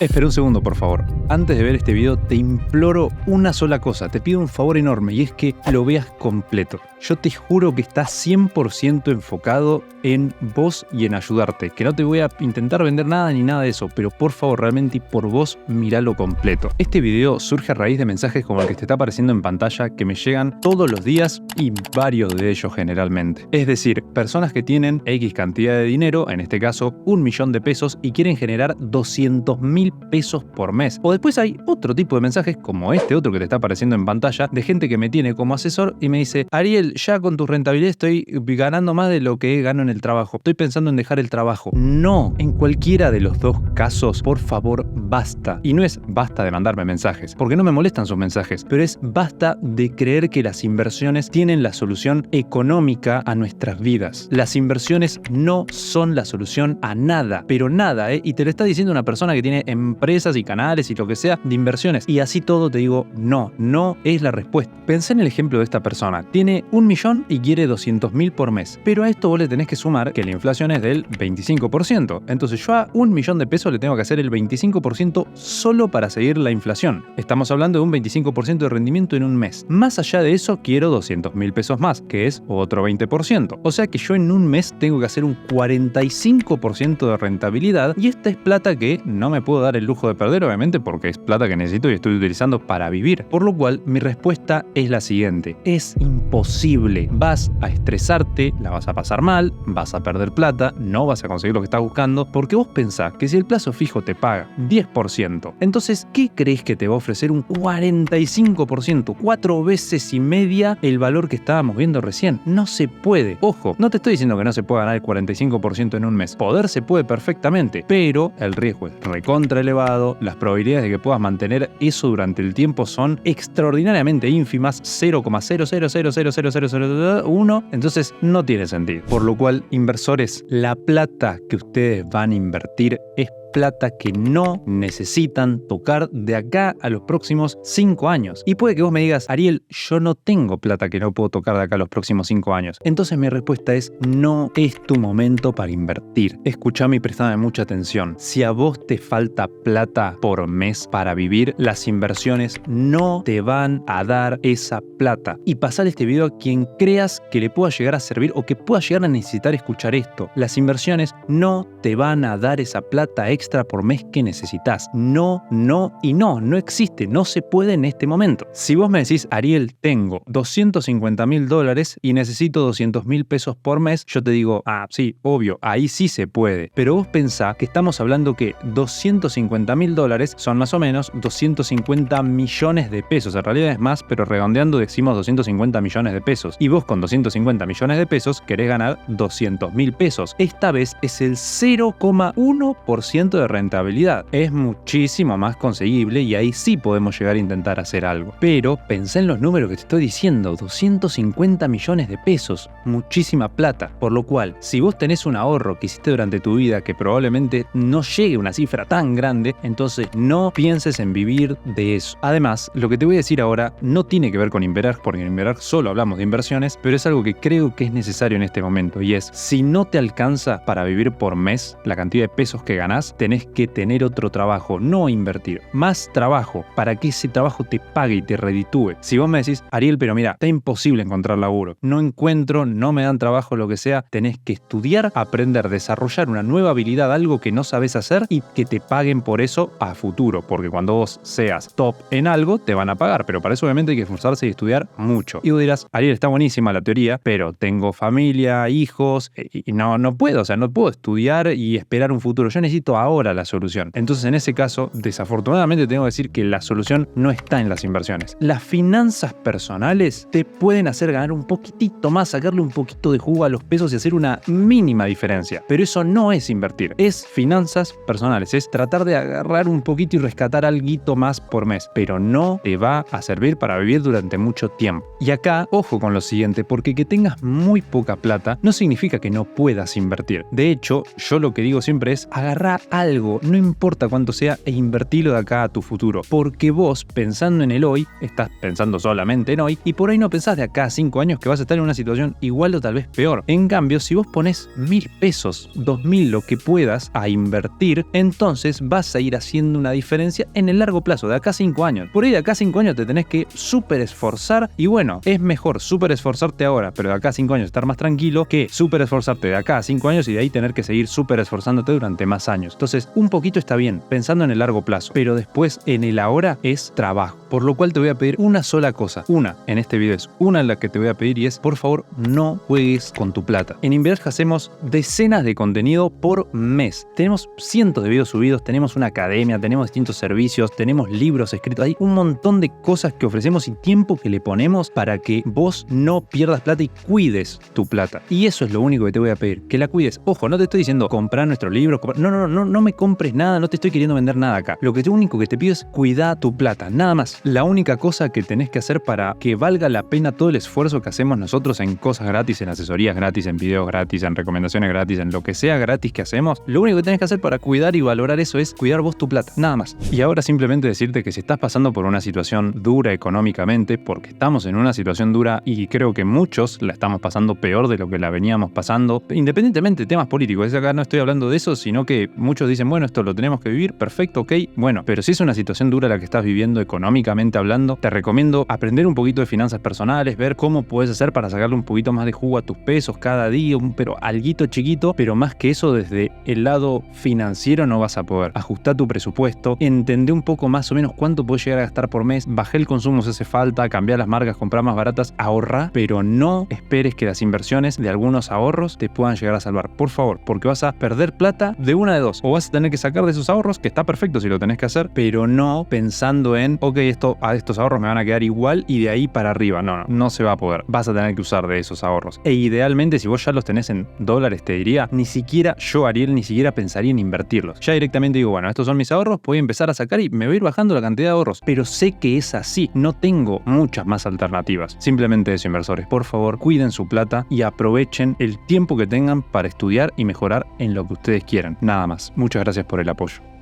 Espera un segundo, por favor. Antes de ver este video, te imploro una sola cosa. Te pido un favor enorme y es que lo veas completo. Yo te juro que estás 100% enfocado en vos y en ayudarte. Que no te voy a intentar vender nada ni nada de eso, pero por favor, realmente por vos, míralo completo. Este video surge a raíz de mensajes como el que te está apareciendo en pantalla que me llegan todos los días y varios de ellos generalmente. Es decir, personas que tienen X cantidad de dinero, en este caso 1 millón de pesos, y quieren generar 200.000 pesos por mes. O después hay otro tipo de mensajes como este otro que te está apareciendo en pantalla de gente que me tiene como asesor y me dice: Ariel, ya con tu rentabilidad estoy ganando más de lo que gano en el trabajo. Estoy pensando en dejar el trabajo. No, en cualquiera de los dos casos, por favor, basta. Y no es basta de mandarme mensajes, porque no me molestan sus mensajes, pero es basta de creer que las inversiones tienen la solución económica a nuestras vidas. Las inversiones no son la solución a nada, pero nada, ¿eh? Y te lo está diciendo una persona que tiene empresas y canales y lo que sea de inversiones. Y así todo te digo, no es la respuesta. Pensé en el ejemplo de esta persona. Tiene 1 millón y quiere 200.000 por mes. Pero a esto vos le tenés que sumar que la inflación es del 25%. Entonces yo a 1 millón de pesos le tengo que hacer el 25% solo para seguir la inflación. Estamos hablando de un 25% de rendimiento en un mes. Más allá de eso, quiero 200.000 pesos más, que es otro 20%. O sea que yo en un mes tengo que hacer un 45% de rentabilidad, y esta es plata que no me puedo dar el lujo de perder, obviamente, porque es plata que necesito y estoy utilizando para vivir. Por lo cual, mi respuesta es la siguiente: es imposible. Vas a estresarte, la vas a pasar mal, vas a perder plata, no vas a conseguir lo que estás buscando, porque vos pensás que si el plazo fijo te paga 10%, entonces, ¿qué crees que te va a ofrecer un 45%? 4 veces y media el valor que estábamos viendo recién. No se puede. Ojo, no te estoy diciendo que no se pueda ganar el 45% en un mes. Poder se puede perfectamente, pero el riesgo es recontra elevado, las probabilidades de que puedas mantener eso durante el tiempo son extraordinariamente ínfimas, 0,0000001, entonces no tiene sentido. Por lo cual, inversores, la plata que ustedes van a invertir es plata que no necesitan tocar de acá a los próximos 5 años. Y puede que vos me digas: Ariel, yo no tengo plata que no puedo tocar de acá a los próximos 5 años. Entonces mi respuesta es: no es tu momento para invertir. Escuchame y prestame mucha atención. Si a vos te falta plata por mes para vivir, las inversiones no te van a dar esa plata. Y pasar este video a quien creas que le pueda llegar a servir o que pueda llegar a necesitar escuchar esto. Las inversiones no te van a dar esa plata extra por mes que necesitas. No existe, no se puede en este momento. Si vos me decís: Ariel, tengo $250.000 y necesito 200.000 pesos por mes, yo te digo: ah, sí, obvio, ahí sí se puede. Pero vos pensá que estamos hablando que $250.000 son más o menos 250 millones de pesos. En realidad es más, pero redondeando decimos 250 millones de pesos. Y vos con 250 millones de pesos querés ganar 200.000 pesos. Esta vez es el 0,1% de rentabilidad. Es muchísimo más conseguible y ahí sí podemos llegar a intentar hacer algo. Pero pensé en los números que te estoy diciendo: 250 millones de pesos, muchísima plata. Por lo cual, si vos tenés un ahorro que hiciste durante tu vida que probablemente no llegue a una cifra tan grande, entonces no pienses en vivir de eso. Además, lo que te voy a decir ahora no tiene que ver con Inverarch, porque en Inverarch solo hablamos de inversiones, pero es algo que creo que es necesario en este momento, y es: si no te alcanza para vivir por mes la cantidad de pesos que ganás, tenés que tener otro trabajo, no invertir. Más trabajo, para que ese trabajo te pague y te reditúe. Si vos me decís: Ariel, pero mira, está imposible encontrar laburo, no encuentro, no me dan trabajo, lo que sea, tenés que estudiar, aprender, desarrollar una nueva habilidad, algo que no sabes hacer, y que te paguen por eso a futuro, porque cuando vos seas top en algo, te van a pagar, pero para eso obviamente hay que esforzarse y estudiar mucho. Y vos dirás: Ariel, está buenísima la teoría, pero tengo familia, hijos, y no puedo, o sea, no puedo estudiar y esperar un futuro. Yo necesito ahora la solución. Entonces, en ese caso, desafortunadamente tengo que decir que la solución no está en las inversiones. Las finanzas personales te pueden hacer ganar un poquitito más, sacarle un poquito de jugo a los pesos y hacer una mínima diferencia. Pero eso no es invertir, es finanzas personales, es tratar de agarrar un poquito y rescatar alguito más por mes, pero no te va a servir para vivir durante mucho tiempo. Y acá, ojo con lo siguiente, porque que tengas muy poca plata no significa que no puedas invertir. De hecho, yo lo que digo siempre es: agarra algo, no importa cuánto sea, e invertilo de acá a tu futuro. Porque vos, pensando en el hoy, estás pensando solamente en hoy, y por ahí no pensás de acá a 5 años que vas a estar en una situación igual o tal vez peor. En cambio, si vos pones 1.000 pesos, 2.000, lo que puedas, a invertir, entonces vas a ir haciendo una diferencia en el largo plazo, de acá a 5 años. Por ahí de acá a 5 años te tenés que súper esforzar, y bueno, es mejor súper esforzarte ahora, pero de acá a 5 años estar más tranquilo, que súper esforzarte de acá a 5 años y de ahí tener que seguir súper esforzándote durante más años. Entonces, un poquito está bien, pensando en el largo plazo, pero después en el ahora es trabajo. Por lo cual te voy a pedir una sola cosa. Una, en este video es una la que te voy a pedir, y es, por favor, no juegues con tu plata. En Inverge hacemos decenas de contenido por mes. Tenemos cientos de videos subidos, tenemos una academia, tenemos distintos servicios, tenemos libros escritos. Hay un montón de cosas que ofrecemos y tiempo que le ponemos para que vos no pierdas plata y cuides tu plata. Y eso es lo único que te voy a pedir, que la cuides. Ojo, no te estoy diciendo comprar nuestro libro, no me compres nada, no te estoy queriendo vender nada acá. Lo único que te pido es cuidar tu plata, nada más. La única cosa que tenés que hacer para que valga la pena todo el esfuerzo que hacemos nosotros en cosas gratis, en asesorías gratis, en videos gratis, en recomendaciones gratis, en lo que sea gratis que hacemos, lo único que tenés que hacer para cuidar y valorar eso es cuidar vos tu plata, nada más. Y ahora simplemente decirte que si estás pasando por una situación dura económicamente, porque estamos en una situación dura y creo que muchos la estamos pasando peor de lo que la veníamos pasando, independientemente de temas políticos, acá no estoy hablando de eso, sino que muchos dicen, bueno, esto lo tenemos que vivir, perfecto, ok, bueno, pero si es una situación dura la que estás viviendo económicamente hablando, te recomiendo aprender un poquito de finanzas personales, ver cómo puedes hacer para sacarle un poquito más de jugo a tus pesos cada día, pero alguito chiquito, pero más que eso desde el lado financiero no vas a poder. Ajustar tu presupuesto, entender un poco más o menos cuánto puedes llegar a gastar por mes, bajar el consumo si hace falta, cambiar las marcas, comprar más baratas, ahorrar, pero no esperes que las inversiones de algunos ahorros te puedan llegar a salvar, por favor, porque vas a perder plata de una de dos, o vas a tener que sacar de esos ahorros, que está perfecto si lo tenés que hacer, pero no pensando en, ok, estos ahorros me van a quedar igual y de ahí para arriba. No se va a poder. Vas a tener que usar de esos ahorros. E idealmente, si vos ya los tenés en dólares, te diría, ni siquiera yo, Ariel, ni siquiera pensaría en invertirlos. Ya directamente digo, bueno, estos son mis ahorros, voy a empezar a sacar y me voy a ir bajando la cantidad de ahorros. Pero sé que es así. No tengo muchas más alternativas. Simplemente eso, inversores. Por favor, cuiden su plata y aprovechen el tiempo que tengan para estudiar y mejorar en lo que ustedes quieran. Nada más. Muchas gracias por el apoyo.